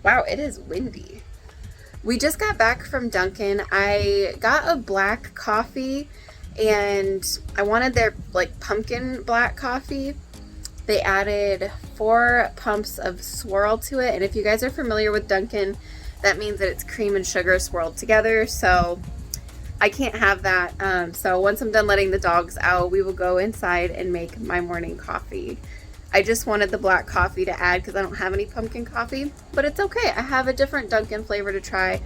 Wow, it is windy. We just got back from Dunkin'. I got a black coffee and I wanted their like pumpkin black coffee. They added 4 pumps of swirl to it. And if you guys are familiar with Dunkin', that means that it's cream and sugar swirled together. So I can't have that. So once I'm done letting the dogs out, we will go inside and make my morning coffee. I just wanted the black coffee to add because I don't have any pumpkin coffee, but it's okay. I have a different Dunkin' flavor to try.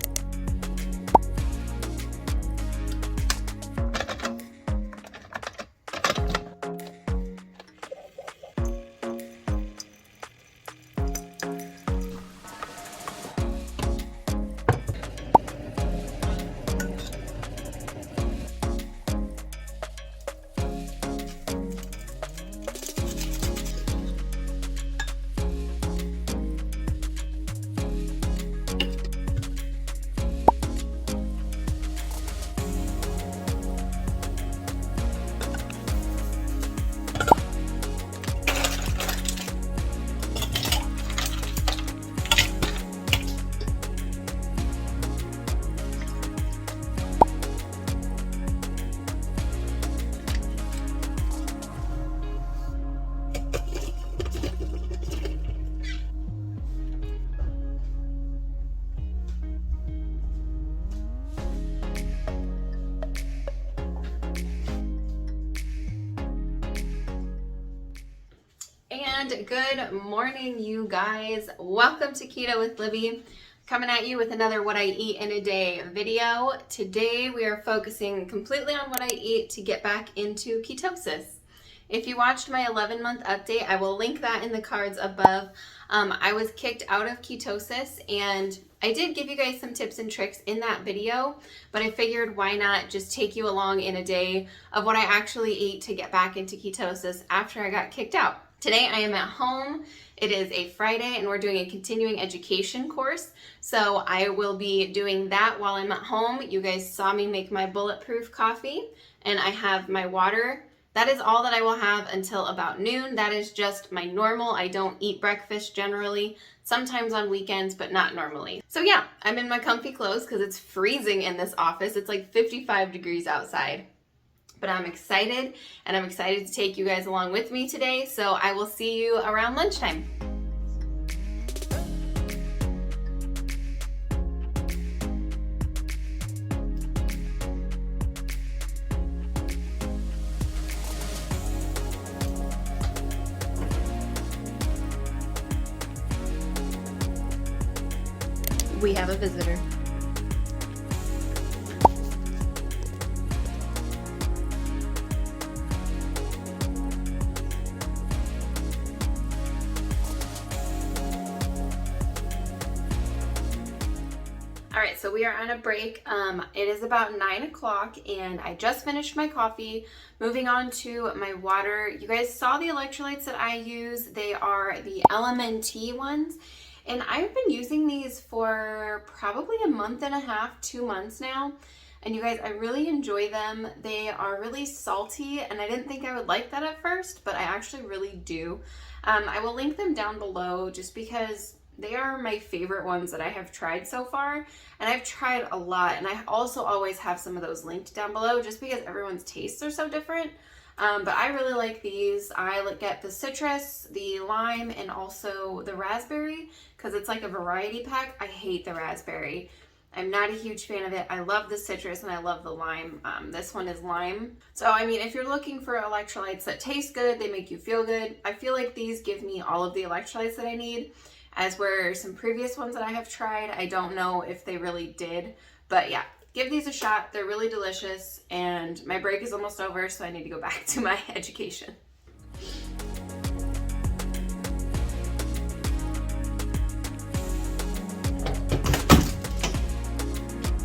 And good morning, you guys. Welcome to Keto with Libby. Coming at you with another What I Eat in a Day video. Today we are focusing completely on what I eat to get back into ketosis. If you watched my 11-month update, I will link that in the cards above. I was kicked out of ketosis and I did give you guys some tips and tricks in that video, but I figured why not just take you along in a day of what I actually eat to get back into ketosis after I got kicked out. Today I am at home. It is a Friday and we're doing a continuing education course. So I will be doing that while I'm at home. You guys saw me make my bulletproof coffee and I have my water. That is all that I will have until about noon. That is just my normal. I don't eat breakfast generally, sometimes on weekends, but not normally. So yeah, I'm in my comfy clothes because it's freezing in this office. It's like 55 degrees outside. But I'm excited, and I'm excited to take you guys along with me today. So I will see you around lunchtime. We have a visitor. All right, so we are on a break. It is about 9 o'clock and I just finished my coffee. Moving on to my water. You guys saw the electrolytes that I use. They are the LMNT ones. And I've been using these for probably a month and a half, 2 months now. And you guys, I really enjoy them. They are really salty and I didn't think I would like that at first, but I actually really do. I will link them down below just because they are my favorite ones that I have tried so far, and I've tried a lot, and I also always have some of those linked down below just because everyone's tastes are so different. But I really like these. I get the citrus, the lime, and also the raspberry because it's like a variety pack. I hate the raspberry. I'm not a huge fan of it. I love the citrus and I love the lime. This one is lime. So, I mean, if you're looking for electrolytes that taste good, they make you feel good, I feel like these give me all of the electrolytes that I need. As were some previous ones that I have tried. I don't know if they really did, but yeah, give these a shot. They're really delicious and my break is almost over, so I need to go back to my education.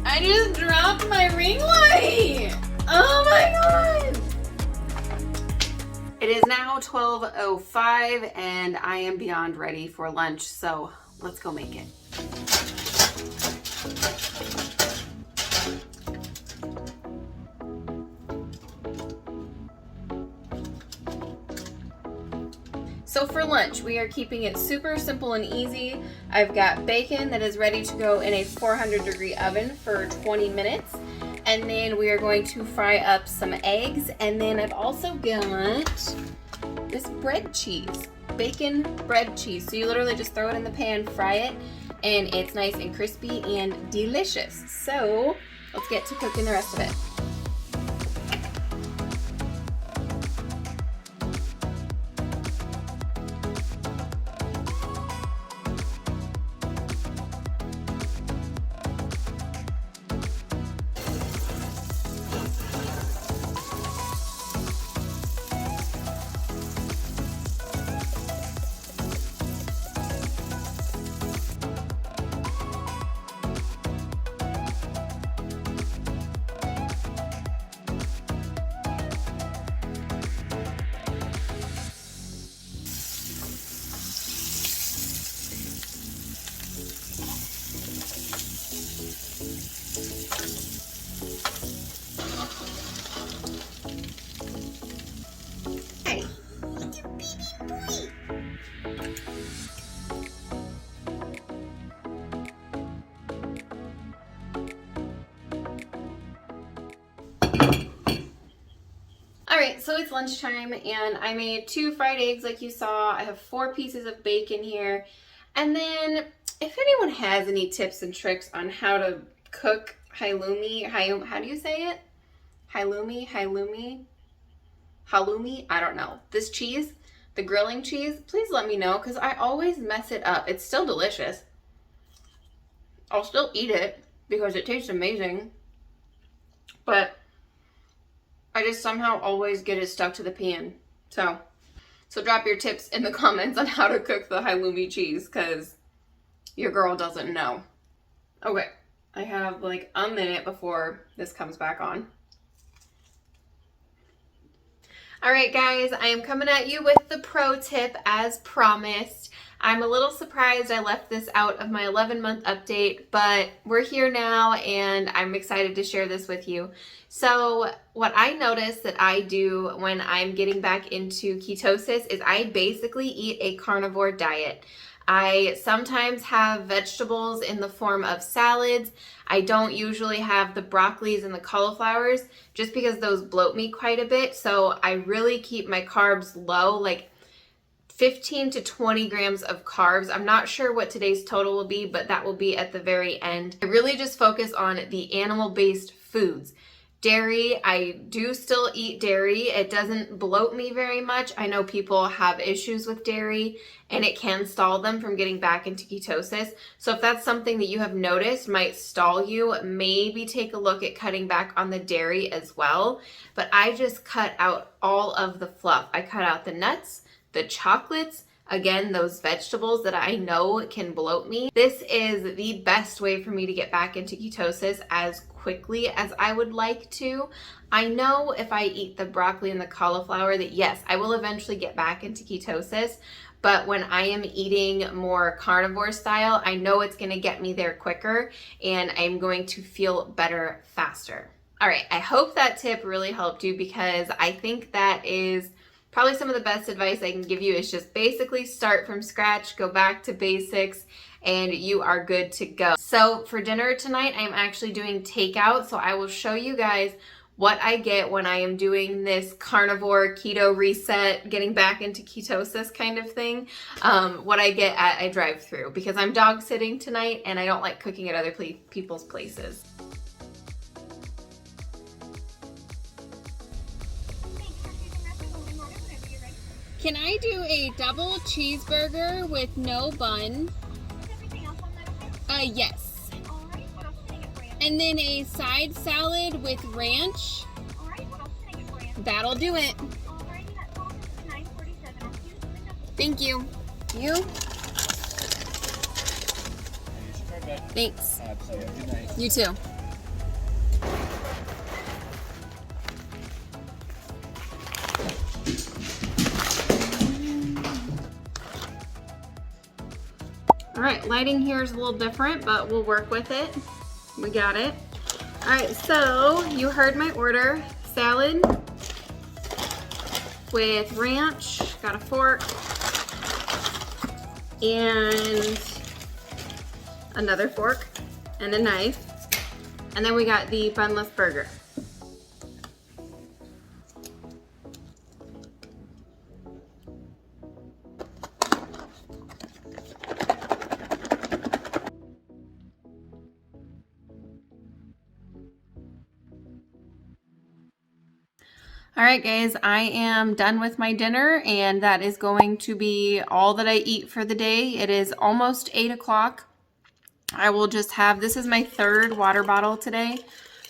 I just dropped my ring light. Oh my God. It is now 12:05 and I am beyond ready for lunch, so let's go make it. So for lunch, we are keeping it super simple and easy. I've got bacon that is ready to go in a 400-degree oven for 20 minutes. And then we are going to fry up some eggs. And then I've also got this bread cheese, bacon bread cheese. So you literally just throw it in the pan, fry it, and it's nice and crispy and delicious. So let's get to cooking the rest of it. Alright, so it's lunchtime and I made 2 fried eggs like you saw. I have 4 pieces of bacon here. And then if anyone has any tips and tricks on how to cook halloumi, how do you say it? Halloumi? I don't know. This cheese, the grilling cheese, please let me know because I always mess it up. It's still delicious. I'll still eat it because it tastes amazing. But I just somehow always get it stuck to the pan. So drop your tips in the comments on how to cook the halloumi cheese because your girl doesn't know. Okay, I have like a minute before this comes back on. All right, guys, I am coming at you with the pro tip as promised. I'm a little surprised I left this out of my 11-month update, but we're here now and I'm excited to share this with you. So what I noticed that I do when I'm getting back into ketosis is I basically eat a carnivore diet. I sometimes have vegetables in the form of salads. I don't usually have the broccolis and the cauliflowers just because those bloat me quite a bit. So I really keep my carbs low, like 15 to 20 grams of carbs. I'm not sure what today's total will be, but that will be at the very end. I really just focus on the animal-based foods. Dairy, I do still eat dairy. It doesn't bloat me very much. I know people have issues with dairy and it can stall them from getting back into ketosis. So if that's something that you have noticed might stall you, maybe take a look at cutting back on the dairy as well. But I just cut out all of the fluff. I cut out the nuts, the chocolates, again, those vegetables that I know can bloat me. This is the best way for me to get back into ketosis as quickly as I would like to. I know if I eat the broccoli and the cauliflower that yes, I will eventually get back into ketosis, but when I am eating more carnivore style, I know it's gonna get me there quicker and I'm going to feel better faster. All right, I hope that tip really helped you because I think that is probably some of the best advice I can give you is just basically start from scratch, go back to basics, and you are good to go. So for dinner tonight, I'm actually doing takeout. So I will show you guys what I get when I am doing this carnivore keto reset, getting back into ketosis kind of thing. What I get at a drive-thru because I'm dog sitting tonight and I don't like cooking at other people's places. Can I do a double cheeseburger with no bun? Yes. And then a side salad with ranch. That'll do it. Thank you. You? Thanks. You too. All right, lighting here is a little different, but we'll work with it. We got it. All right, so you heard my order. Salad with ranch, got a fork. and another fork and a knife. And then we got the bunless burger. All right, guys, I am done with my dinner, and that is going to be all that I eat for the day. It is almost 8 o'clock. I will just have, this is my third water bottle today,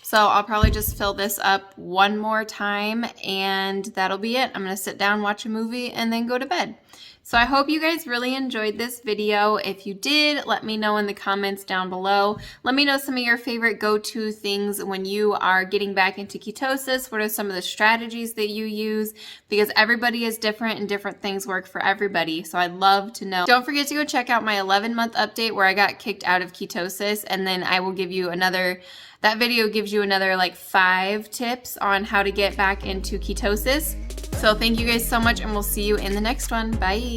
so I'll probably just fill this up one more time, and that'll be it. I'm going to sit down, watch a movie, and then go to bed. So I hope you guys really enjoyed this video. If you did, let me know in the comments down below. Let me know some of your favorite go-to things when you are getting back into ketosis. What are some of the strategies that you use? Because everybody is different and different things work for everybody. So I'd love to know. Don't forget to go check out my 11-month update where I got kicked out of ketosis, and then I will give you another, that video gives you another like 5 tips on how to get back into ketosis. So thank you guys so much, and we'll see you in the next one. Bye.